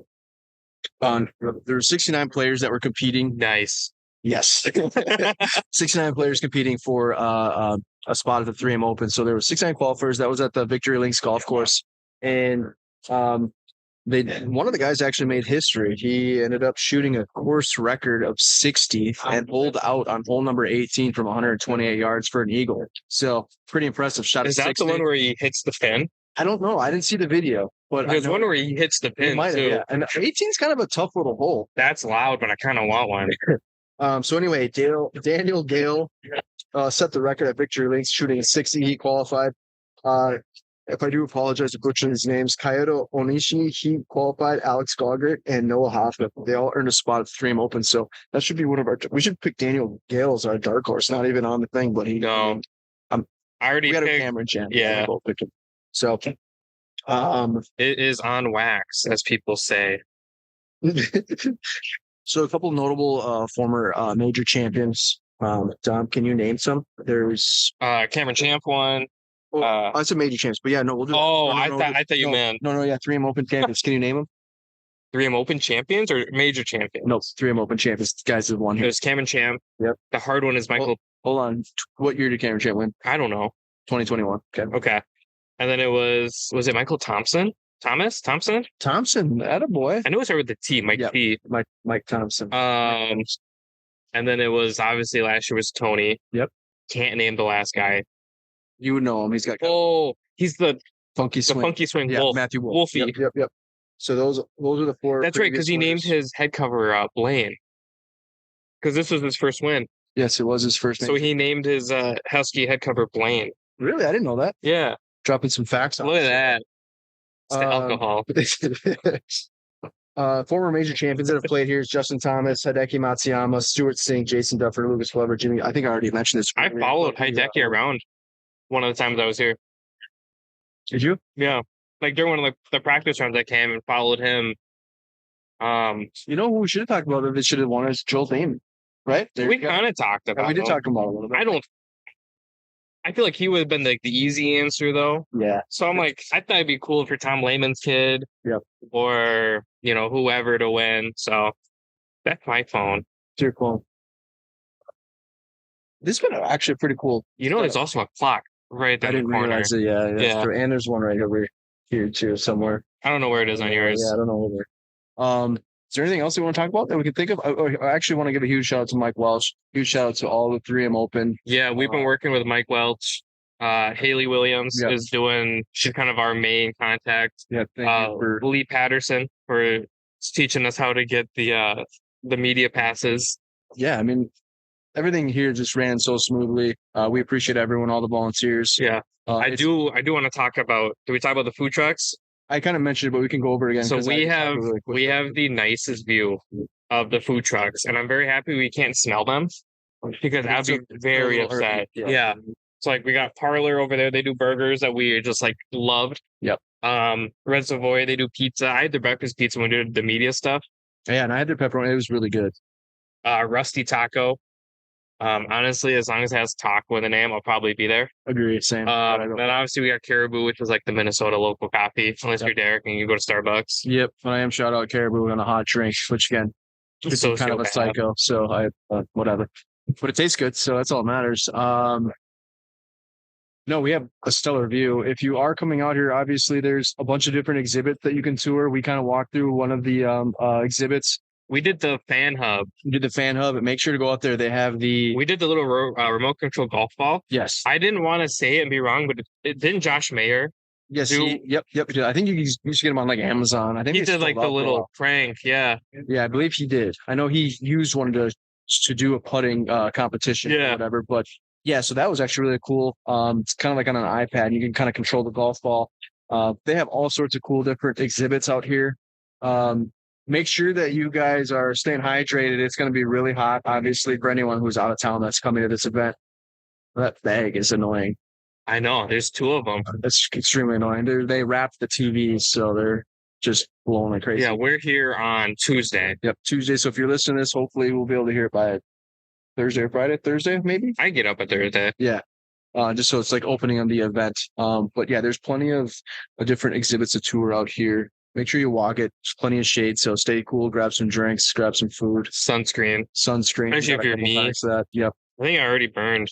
were 69 players that were competing. Nice. Yes, 69 players competing for a spot at the 3M Open. So there were 69 qualifiers. That was at the Victory Links Golf Course, and one of the guys actually made history. He ended up shooting a course record of 60 and pulled out on hole number 18 from 128 yards for an eagle. So pretty impressive shot. Is that the one where he hits the pin? I don't know. I didn't see the video, but There's one where he hits the pin too. Yeah. And 18 is kind of a tough little hole. That's loud, but I kind of want one. So anyway, Daniel Gale set the record at Victory Links, shooting a 60. He qualified. If I do apologize for butchering his names, Kyoto Onishi, he qualified. Alex Gauger and Noah Hoffman. They all earned a spot at the 3M Open. So that should be one of our. We should pick Daniel Gale as our dark horse. Not even on the thing, but he. No. I already we got a picked. Cameron channel. Yeah. We'll pick him. So, It is on wax, as people say. so a couple notable former major champions. Dom, can you name some? There's Cameron Champ won. I said major champs, but yeah, no, we'll do. I thought you meant Yeah, 3M Open champions. Can you name them? 3M Open champions or major champions? No, 3M Open champions. Guys have won here. There's Cameron Champ. Yep. The hard one is Michael. Hold on. What year did Cameron Champ win? I don't know. 2021. Okay. Okay. And then it was it Michael Thompson? Thompson? Thompson, attaboy. I know it started with the T, Mike Yep. T. Mike Thompson. And then it was obviously last year was Tony. Yep. Can't name the last guy. You would know him. He's got He's the funky swing. funky swing Yeah, wolf. Matthew Wolf. Wolfie. Yep. So those are the 4. That's right, because he named his head cover Blaine. Because this was his first win. Yes, it was his first name. So he named his Husky head cover Blaine. Really? I didn't know that. Yeah. Dropping some facts on Look at that. It's the alcohol. Former major champions that have played here is Justin Thomas, Hideki Matsuyama, Stuart Sink, Jason Duffer, Lucas Glover, Jimmy. I think I already mentioned this. I followed Hideki around one of the times I was here. Did you? Yeah. Like during one of the practice rounds I came and followed him. You know who we should have talked about if it should have won is Joel Damon, right? We kind of talked about we did him. talk about it a little bit. I feel like he would have been like the easy answer though. Yeah. So I'm like, I thought it'd be cool for Tom Lehman's kid. Yep. Or, whoever to win. So that's my phone. It's your phone. This has been actually pretty cool. There's also a clock right there I in didn't the corner. realize it. Yeah, that's Yeah. true. And there's one right over here too, somewhere. I don't know where it is on yours. Yeah, I don't know where. Is there anything else you want to talk about that we can think of? I actually want to give a huge shout out to Mike Welch. Huge shout out to all the 3M Open. Yeah, we've been working with Mike Welch. Haley Williams she's kind of our main contact. Yeah, thank you for Lee Patterson for teaching us how to get the media passes. Yeah, I mean, everything here just ran so smoothly. We appreciate everyone, all the volunteers. Yeah, I do want to talk about. Do we talk about the food trucks? I kind of mentioned it, but we can go over it again. So we have the nicest view of the food trucks, and I'm very happy we can't smell them because I'd be very upset. Yeah. So like we got Parlor over there. They do burgers that we just like loved. Yep. Red Savoy, they do pizza. I had their breakfast pizza when we did the media stuff. Yeah, and I had their pepperoni. It was really good. Rusty Taco. Honestly, as long as it has taco in the name, I'll probably be there. Agree. Same. Then obviously we got Caribou, which was like the Minnesota local coffee. Unless you're Derek and you go to Starbucks. Yep. And I am shout out Caribou on a hot drink, which again, it's kind of a psycho. So I whatever, but it tastes good. So that's all that matters. No, we have a stellar view. If you are coming out here, obviously there's a bunch of different exhibits that you can tour. We kind of walked through one of the exhibits. We did the fan hub. We did the fan hub, and make sure to go out there. They have We did the little remote control golf ball. Yes. I didn't want to say it and be wrong, but it didn't Josh Mayer. Yes. Yep. I think you should get him on like Amazon. I think he did like the little prank. Yeah. Yeah, I believe he did. I know he used one to do a putting competition or whatever, but yeah, so that was actually really cool. It's kind of like on an iPad. You can kind of control the golf ball. They have all sorts of cool different exhibits out here. Make sure that you guys are staying hydrated. It's going to be really hot, obviously, for anyone who's out of town that's coming to this event. That bag is annoying. I know. There's 2 of them. That's extremely annoying. They wrapped the TVs, so they're just blowing like crazy. Yeah, we're here on Tuesday. Yep, Tuesday. So if you're listening to this, hopefully we'll be able to hear it by Thursday or Friday. Thursday, maybe. I get up at Thursday. Yeah. Just so it's like opening on the event. But yeah, there's plenty of different exhibits to tour out here. Make sure you walk it. There's plenty of shade, so stay cool. Grab some drinks. Grab some food. Sunscreen. Sunscreen. Especially if you're me. That. Yep. I think I already burned.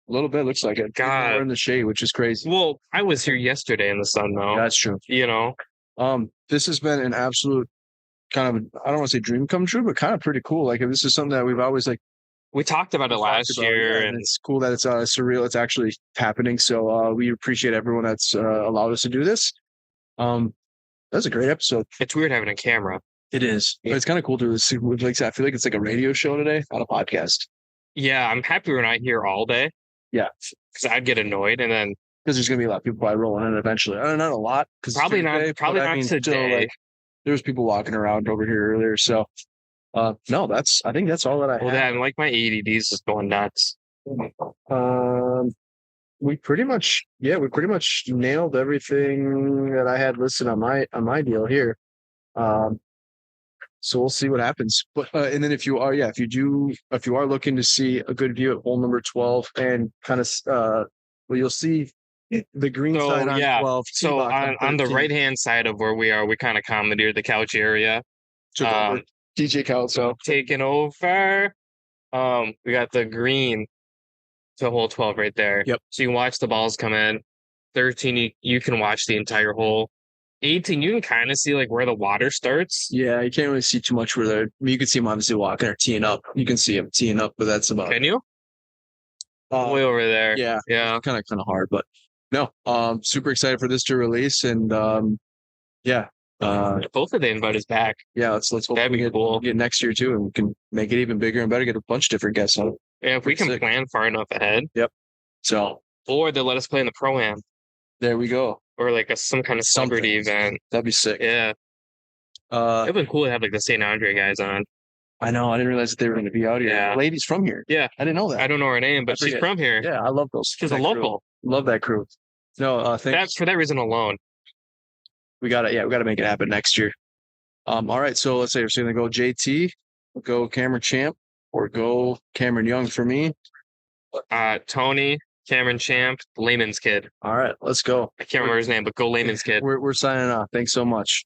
A little bit looks like it. God. We're in the shade, which is crazy. Well, I was here yesterday in the sun, though. That's true. You know. This has been an absolute kind of, I don't want to say dream come true, but kind of pretty cool. Like, this is something that we've always like. We talked about it last year, and it's cool that it's surreal. It's actually happening. So we appreciate everyone that's allowed us to do this. That was a great episode. It's weird having a camera. It is. But it's kind of cool to see. Like, I feel like it's like a radio show today, not a podcast. Yeah, I'm happy we're not here all day. Yeah, because I'd get annoyed, and then because there's gonna be a lot of people probably rolling in eventually. Not a lot, because probably not today. Still, like, there was people walking around over here earlier. So, no, I think that's all that I have. Then, like, my ADD's just going nuts. We pretty much nailed everything that I had listed on my deal here. So we'll see what happens. But and then if you are looking to see a good view at hole number 12 and kind of you'll see the green side on 12. So on the right hand side of where we are, we kind of commandeered the couch area. DJ Couch. So taking over. We got the green to hole 12 right there. Yep. So you can watch the balls come in. 13, you can watch the entire hole. 18, you can kind of see like where the water starts. Yeah, you can't really see too much where they're. I mean, you can see them obviously walking or teeing up. You can see them teeing up, but that's about. Can you? Way over there. Yeah. Kind of hard, but no. Super excited for this to release, and yeah. Both of the invite is back. Yeah, let's hope that'd be cool. Get next year too, and we can make it even bigger and better. Get a bunch of different guests on it. Yeah, if we can plan far enough ahead. Yep. So. Or they'll let us play in the Pro-Am. There we go. Or like some kind of celebrity event. That'd be sick. Yeah. It'd been cool to have like the St. Andre guys on. I know. I didn't realize that they were going to be out here. Yeah. The lady's from here. Yeah. I didn't know that. I don't know her name, but she's from here. Yeah, I love those. She's a local. Love that crew. No, thanks. For that reason alone. We got to make it happen next year. All right. So let's say we're going to go JT, go Cameron Champ, or go Cameron Young for me. Tony, Cameron Champ, Layman's Kid. All right, let's go. I can't remember his name, but go Layman's Kid. We're signing off. Thanks so much.